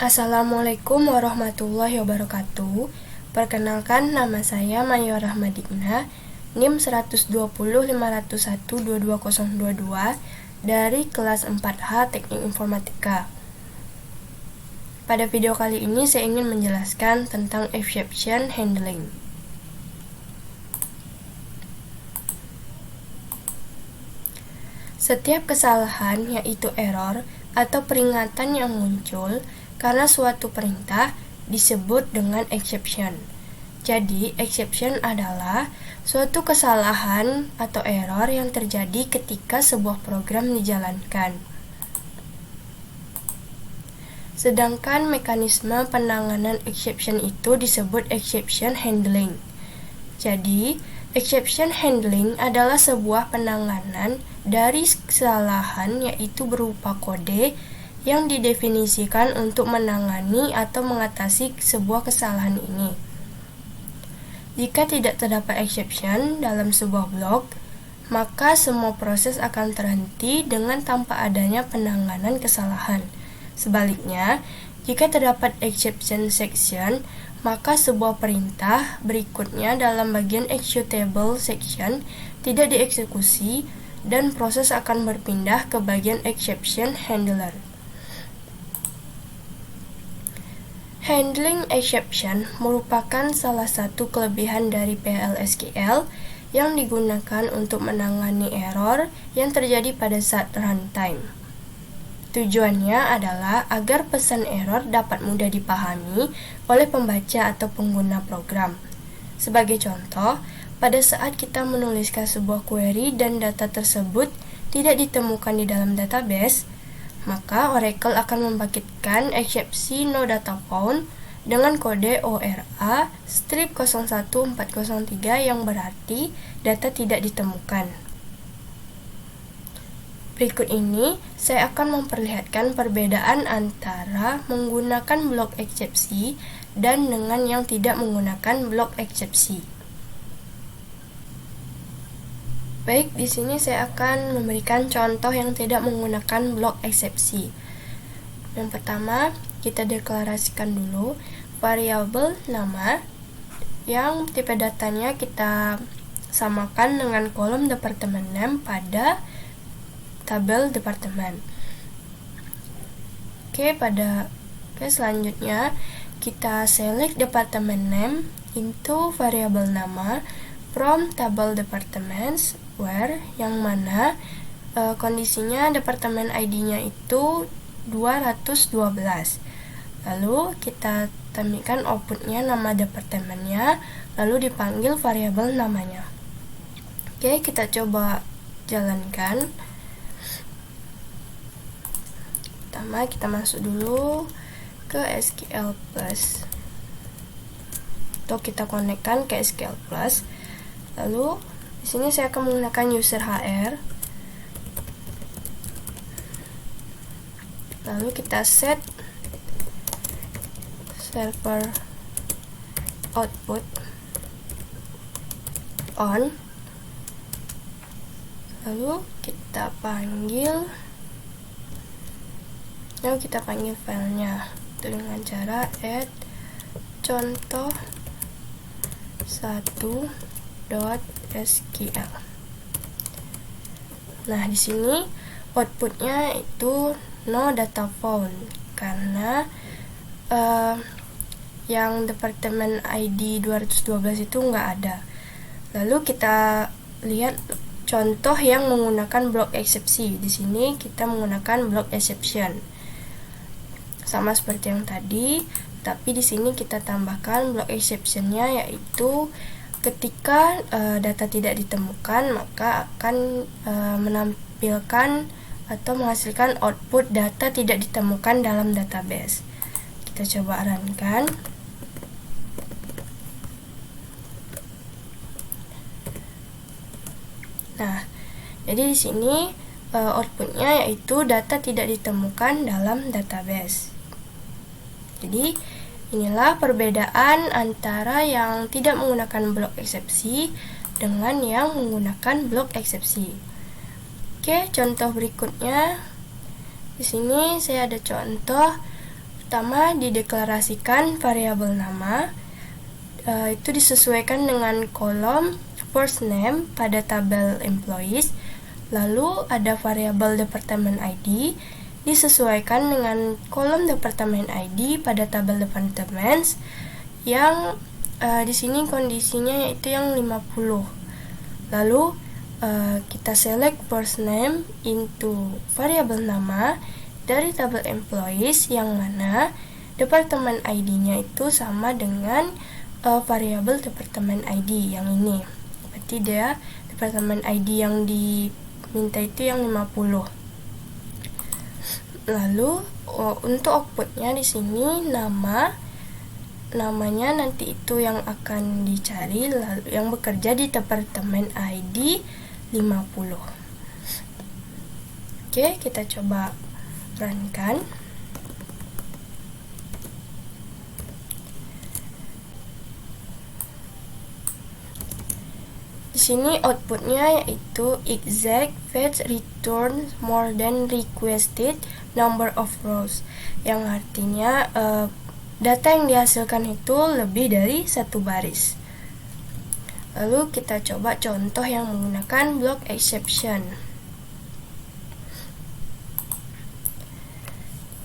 Assalamualaikum warahmatullahi wabarakatuh. Perkenalkan, nama saya Mayor Rahmadikna, NIM 12050122022 dari kelas 4H Teknik Informatika. Pada video kali ini saya ingin menjelaskan tentang exception handling. Setiap kesalahan, yaitu error atau peringatan yang muncul karena suatu perintah disebut dengan exception. Jadi, exception adalah suatu kesalahan atau error yang terjadi ketika sebuah program dijalankan. Sedangkan mekanisme penanganan exception itu disebut exception handling. Jadi, exception handling adalah sebuah penanganan dari kesalahan, yaitu berupa kode yang didefinisikan untuk menangani atau mengatasi sebuah kesalahan ini. Jika tidak terdapat exception dalam sebuah blok, maka semua proses akan terhenti dengan tanpa adanya penanganan kesalahan. Sebaliknya, jika terdapat exception section, maka sebuah perintah berikutnya dalam bagian executable section tidak dieksekusi dan proses akan berpindah ke bagian exception handler. Handling exception merupakan salah satu kelebihan dari PLSQL yang digunakan untuk menangani error yang terjadi pada saat runtime. Tujuannya adalah agar pesan error dapat mudah dipahami oleh pembaca atau pengguna program. Sebagai contoh, pada saat kita menuliskan sebuah query dan data tersebut tidak ditemukan di dalam database, maka Oracle akan membangkitkan eksepsi no data found dengan kode ORA strip 01403 yang berarti data tidak ditemukan. Berikut ini saya akan memperlihatkan perbedaan antara menggunakan blok eksepsi dan dengan yang tidak menggunakan blok eksepsi. Baik, di sini saya akan memberikan contoh yang tidak menggunakan blok eksepsi. Yang pertama, kita deklarasikan dulu variabel nama yang tipe datanya kita samakan dengan kolom departemen name pada tabel departemen. Selanjutnya kita select departemen name into variabel nama from table departments where yang mana kondisinya departemen ID-nya itu 212. Lalu kita tampilkan outputnya nama departemennya, lalu dipanggil variabel namanya. Kita coba jalankan. Pertama, kita masuk dulu ke SQL Plus. Atau kita konekkan ke SQL Plus. Lalu di sini saya akan menggunakan user HR. Lalu kita set server output on. Lalu kita panggil filenya itu dengan cara add contoh 1.SQL. Nah, di sini outputnya itu no data found karena yang departemen ID 212 itu nggak ada. Lalu kita lihat contoh yang menggunakan blok eksepsi. Di sini kita menggunakan blok exception. Sama seperti yang tadi, tapi di sini kita tambahkan blok exception-nya, yaitu ketika data tidak ditemukan, maka akan menampilkan atau menghasilkan output data tidak ditemukan dalam database. Kita coba runkan. Nah, jadi di sini outputnya yaitu data tidak ditemukan dalam database. Jadi inilah perbedaan antara yang tidak menggunakan blok eksepsi dengan yang menggunakan blok eksepsi. Contoh berikutnya. Di sini saya ada contoh Pertama, dideklarasikan variabel nama, itu disesuaikan dengan kolom first name pada tabel employees. Lalu ada variabel department ID, disesuaikan dengan kolom department ID pada tabel departments, yang di sini kondisinya yaitu yang 50. Lalu kita select first name into variabel nama dari tabel employees, yang mana departemen ID-nya itu sama dengan variabel departemen ID yang ini. Berarti dia departemen ID yang diminta itu yang 50. Lalu untuk outputnya di sini namanya nanti itu yang akan dicari, lalu yang bekerja di departemen ID 50. Oke, kita coba runkan. Di sini outputnya yaitu exact fetch return more than requested number of rows, yang artinya data yang dihasilkan itu lebih dari satu baris. Lalu kita coba contoh yang menggunakan block exception.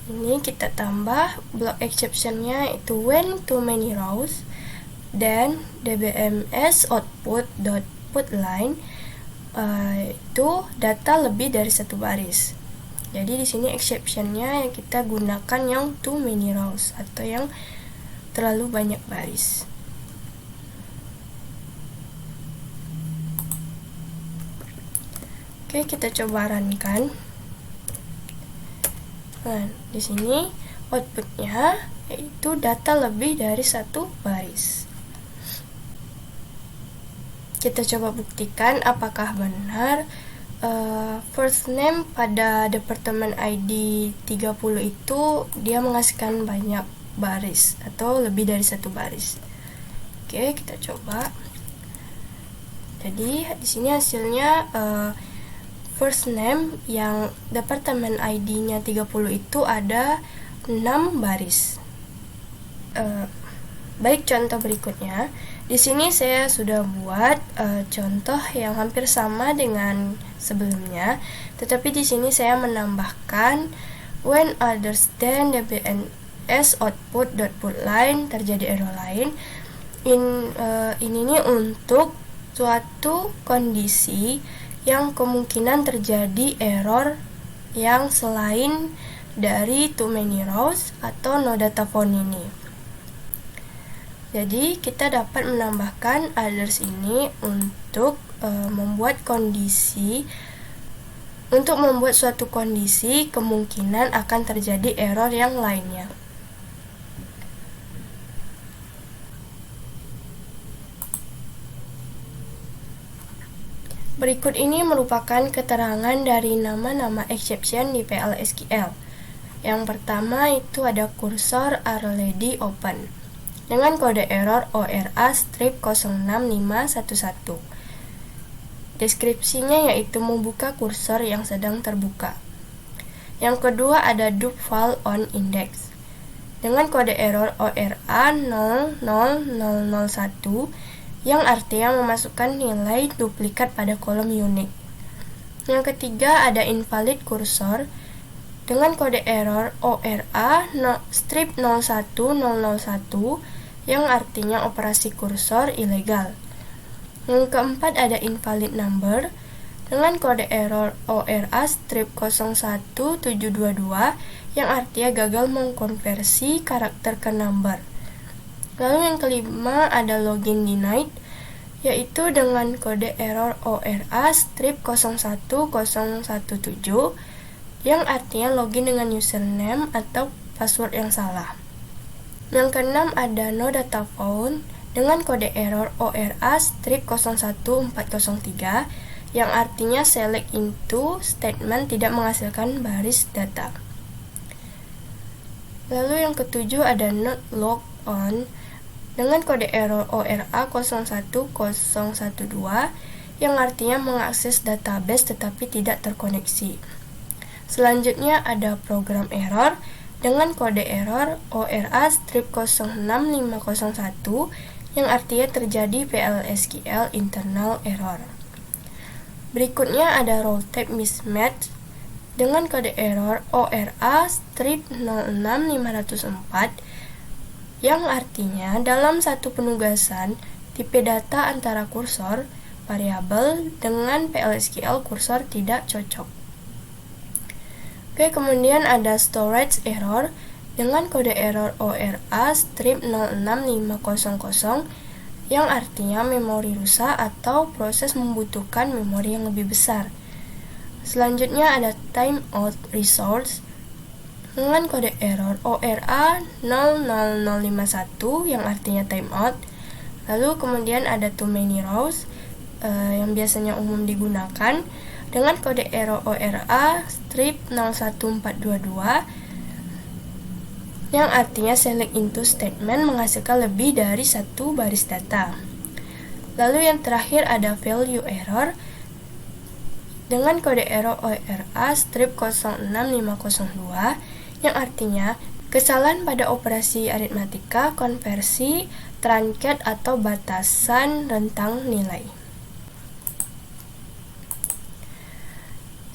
Ini kita tambah block exceptionnya itu when too many rows, dan dbms output.putLine itu data lebih dari satu baris. Jadi di sini exceptionnya yang kita gunakan yang too many rows atau yang terlalu banyak baris. Oke, kita coba runkan. Nah, di sini outputnya yaitu data lebih dari satu baris. Kita coba buktikan apakah benar first name pada departemen ID 30 itu dia menghasilkan banyak baris atau lebih dari satu baris. Oke, kita coba. Jadi di sini hasilnya first name yang departemen ID-nya 30 itu ada 6 baris. Baik, contoh berikutnya. Di sini saya sudah buat contoh yang hampir sama dengan sebelumnya, tetapi di sini saya menambahkan when others than dbns output.putLine terjadi error lain. Ini nih untuk suatu kondisi yang kemungkinan terjadi error yang selain dari too many rows atau no data found ini. Jadi kita dapat menambahkan others ini untuk membuat suatu kondisi kemungkinan akan terjadi error yang lainnya. Berikut ini merupakan keterangan dari nama-nama exception di PL/SQL. Yang pertama itu ada kursor already open dengan kode error ORA strip 06511. Deskripsinya yaitu membuka kursor yang sedang terbuka. Yang kedua ada dup file on index dengan kode error ORA 00001 yang artinya memasukkan nilai duplikat pada kolom unique. Yang ketiga ada invalid kursor dengan kode error ORA strip 01001 yang artinya operasi kursor ilegal. Yang keempat ada invalid number dengan kode error ORA strip 01722 yang artinya gagal mengkonversi karakter ke number. Lalu yang kelima ada login denied, yaitu dengan kode error ORA strip 01017 yang artinya login dengan username atau password yang salah. Yang keenam ada no data found dengan kode error ORA strip 01403 yang artinya select into statement tidak menghasilkan baris data. Lalu yang ketujuh ada not log on dengan kode error ORA 01012 yang artinya mengakses database tetapi tidak terkoneksi. Selanjutnya ada program error dengan kode error ORA strip 06501 yang artinya terjadi PLSQL internal error. Berikutnya ada row type mismatch dengan kode error ORA strip 06504 yang artinya dalam satu penugasan tipe data antara kursor variabel dengan PLSQL kursor tidak cocok. Oke, kemudian ada storage error dengan kode error ORA strip 06500 yang artinya memori rusak atau proses membutuhkan memori yang lebih besar. Selanjutnya ada timeout resource dengan kode error ORA 00051 yang artinya timeout. Lalu kemudian ada too many rows yang biasanya umum digunakan dengan kode error ORA strip 01422 yang artinya select into statement menghasilkan lebih dari satu baris data. Lalu yang terakhir ada value error dengan kode error ORA strip 06502 yang artinya kesalahan pada operasi aritmatika, konversi, truncat atau batasan rentang nilai.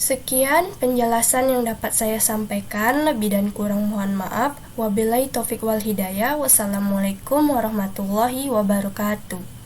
Sekian penjelasan yang dapat saya sampaikan, lebih dan kurang mohon maaf. Wabillahi taufiq wal hidayah. Wassalamualaikum warahmatullahi wabarakatuh.